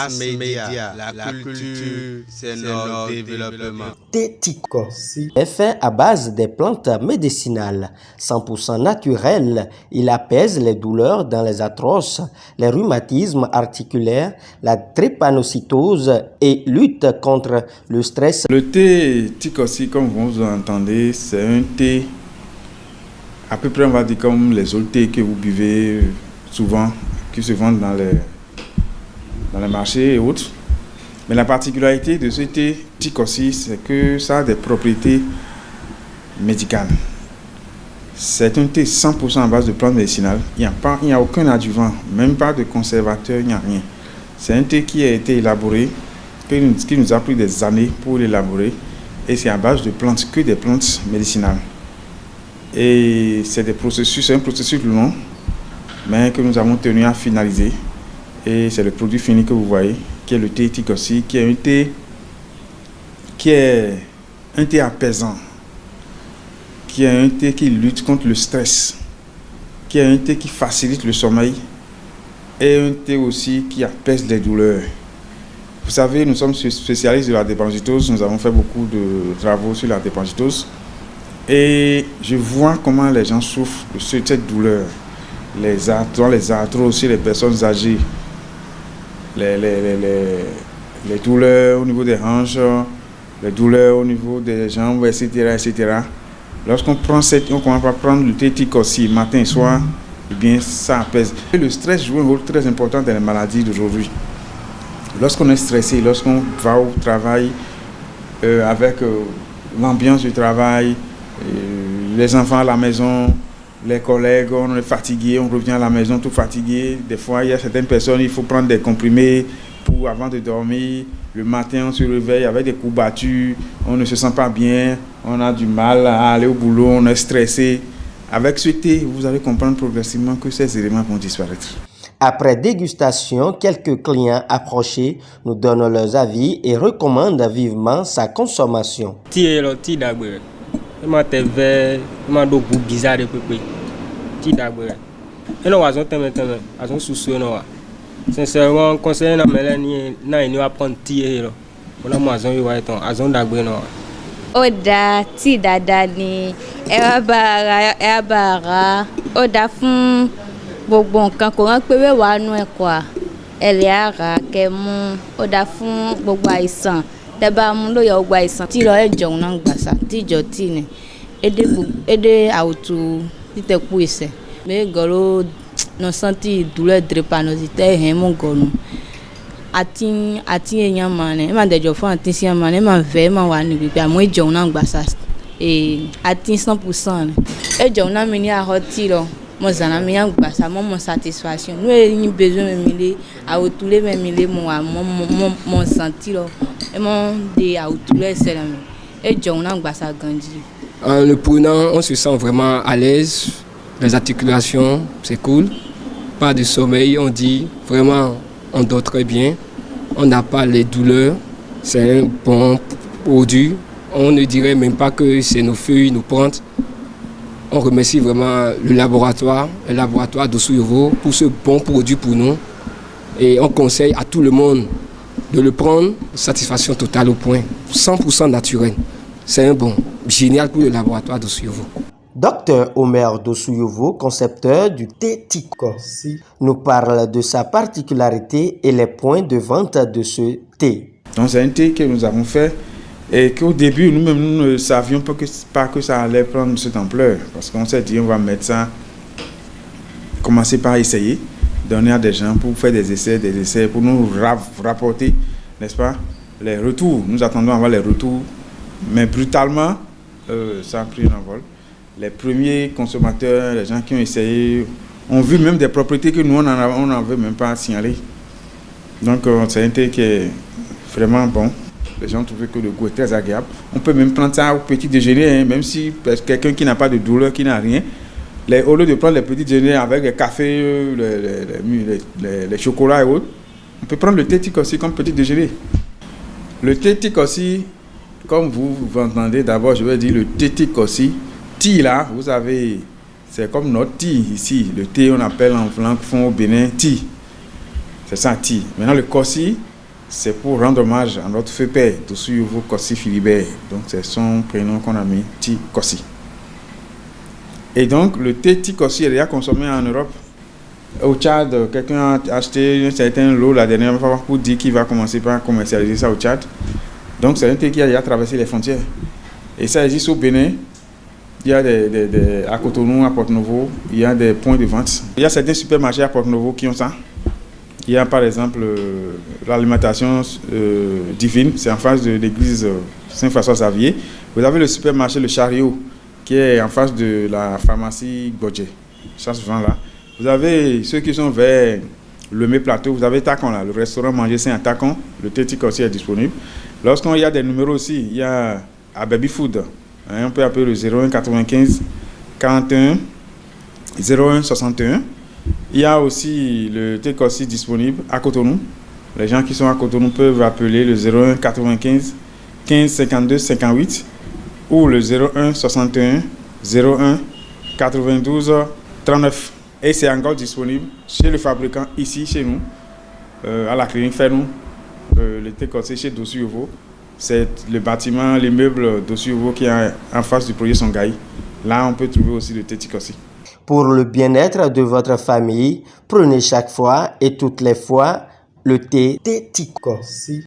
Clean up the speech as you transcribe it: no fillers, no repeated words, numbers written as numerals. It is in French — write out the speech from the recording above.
Mass média, la culture, c'est notre développement. Thé Tikossi est fait à base des plantes médicinales, 100% naturelles. Il apaise les douleurs dans les arthroses, les rhumatismes articulaires, la drépanocytose et lutte contre le stress. Le thé Tikossi, comme vous entendez, c'est un thé à peu près, on va dire, comme les autres thés que vous buvez souvent, qui se vendent dans les marchés et autres. Mais la particularité de ce thé Tikossi, c'est que ça a des propriétés médicales. C'est un thé 100% à base de plantes médicinales. Il n'y a aucun adjuvant, même pas de conservateur, il n'y a rien. C'est un thé qui a été élaboré, qui nous a pris des années pour l'élaborer. Et c'est à base de plantes, que des plantes médicinales. Et c'est un processus long, mais que nous avons tenu à finaliser. Et c'est le produit fini que vous voyez, qui est le thé Tikossi, qui est un thé apaisant, qui est un thé qui lutte contre le stress, qui est un thé qui facilite le sommeil, et un thé aussi qui apaise les douleurs. Vous savez, nous sommes spécialistes de la drépanocytose, nous avons fait beaucoup de travaux sur la drépanocytose, et je vois comment les gens souffrent de cette douleur. Les arthroses, aussi les personnes âgées, les douleurs au niveau des hanches, les douleurs au niveau des jambes, etc. etc. Lorsqu'on commence à prendre le thé Tikossi matin et soir, eh bien, ça apaise. Et le stress joue un rôle très important dans les maladies d'aujourd'hui. Lorsqu'on est stressé, lorsqu'on va au travail avec l'ambiance du travail, les enfants à la maison, les collègues, on est fatigué, on revient à la maison tout fatigué. Des fois, il y a certaines personnes, il faut prendre des comprimés avant de dormir. Le matin, on se réveille avec des courbatures, on ne se sent pas bien, on a du mal à aller au boulot, on est stressé. Avec ce thé, vous allez comprendre progressivement que ces éléments vont disparaître. Après dégustation, quelques clients approchés nous donnent leurs avis et recommandent vivement sa consommation. Sincèrement, conseil na melani na ini apprendre tirer on a moison yo wa ton azon dagbe no oda ti dada ni e bara oda fún gbogbo nǹkan kò rán pé wà nú ẹ kwa ele ara ke mu oda fún gbogbo àìsàn tẹ́ bá mu ló yọ gbogbo àìsàn tí lọ ejo na gbasa tí jo tí ni ede auto titeku ise me goro no senti douleur drépanocytaire hen mon gonu ati eyan mane ma dejo fun ati si mane ma ve ma wa ni bi amo ejo na gbasa ati 100% ejo na mi ni ahoti lo mo zana mi yan gbasa mo satisfaction no yin besoin mi le awotule mi le mo wa mo senti lo e mo de awotule selami ejo na gbasa ganji. En le prenant, on se sent vraiment à l'aise. Les articulations, c'est cool. Pas de sommeil, on dit vraiment, on dort très bien. On n'a pas les douleurs. C'est un bon produit. On ne dirait même pas que c'est nos feuilles, nos plantes. On remercie vraiment le laboratoire d'Ossouyovo pour ce bon produit pour nous. Et on conseille à tout le monde de le prendre. Satisfaction totale au point. 100% naturel. C'est un bon, génial pour le laboratoire d'Ossouyovo. Dr Omer Dossouyovo, concepteur du thé Tikossi, nous parle de sa particularité et les points de vente de ce thé. Donc c'est un thé que nous avons fait et qu'au début nous-mêmes nous ne savions pas que ça allait prendre cette ampleur. Parce qu'on s'est dit on va mettre ça, commencer par essayer, donner à des gens pour faire des essais pour nous rapporter, n'est-ce pas, les retours. Nous attendons à avoir les retours, mais brutalement ça a pris un envol. Les premiers consommateurs, les gens qui ont essayé, ont vu même des propriétés que nous, on n'avait même pas signalées. Donc, c'est un thé qui est vraiment bon. Les gens ont trouvé que le goût est très agréable. On peut même prendre ça au petit déjeuner, hein, même si quelqu'un qui n'a pas de douleur, qui n'a rien. Au lieu de prendre les petits déjeuners avec les cafés, les chocolats et autres, on peut prendre le thé Tikossi comme petit déjeuner. Le thé Tikossi, comme vous entendez, d'abord, je vais dire le thé Tikossi. Thé là, vous savez, c'est comme notre thé ici. Le thé, on appelle en langue fond au Bénin thé. C'est ça, thé. Maintenant, le Kossi, c'est pour rendre hommage à notre feu père, Dossou-Yovo Kossi Philibert. Donc c'est son prénom qu'on a mis, Ti Kossi. Et donc le thé Ti Kossi est déjà consommé en Europe. Au Tchad, quelqu'un a acheté un certain lot la dernière fois pour dire qu'il va commencer par commercialiser ça au Tchad. Donc c'est un thé qui a déjà traversé les frontières. Et ça existe au Bénin. Il y a à Cotonou, à Porto-Novo, il y a des points de vente. Il y a certains supermarchés à Porto-Novo qui ont ça. Il y a par exemple l'alimentation divine, c'est en face de l'église Saint-François-Xavier. Vous avez le supermarché Le Chariot, qui est en face de la pharmacie Godje. Ça se vend là. Vous avez ceux qui sont vers le Mé Plateau, vous avez Tacon là, le restaurant Manger Saint à Tacon, le thé Ti Kossi est disponible. Lorsqu'il y a des numéros aussi, il y a à Baby Food, on peut appeler le 01 95 41 01 61. Il y a aussi le thé Kossi disponible à Cotonou. Les gens qui sont à Cotonou peuvent appeler le 01 95 15 52 58 ou le 01 61 01 92 39. Et c'est encore disponible chez le fabricant ici, chez nous, à la clinique Fernou, le thé Kossi chez Dossou-Yovo. C'est le bâtiment, l'immeuble Dossou-Yovo qui est en face du projet Songhai. Là, on peut trouver aussi le thé Ti Kossi. Pour le bien-être de votre famille, prenez chaque fois et toutes les fois le thé Ti Kossi.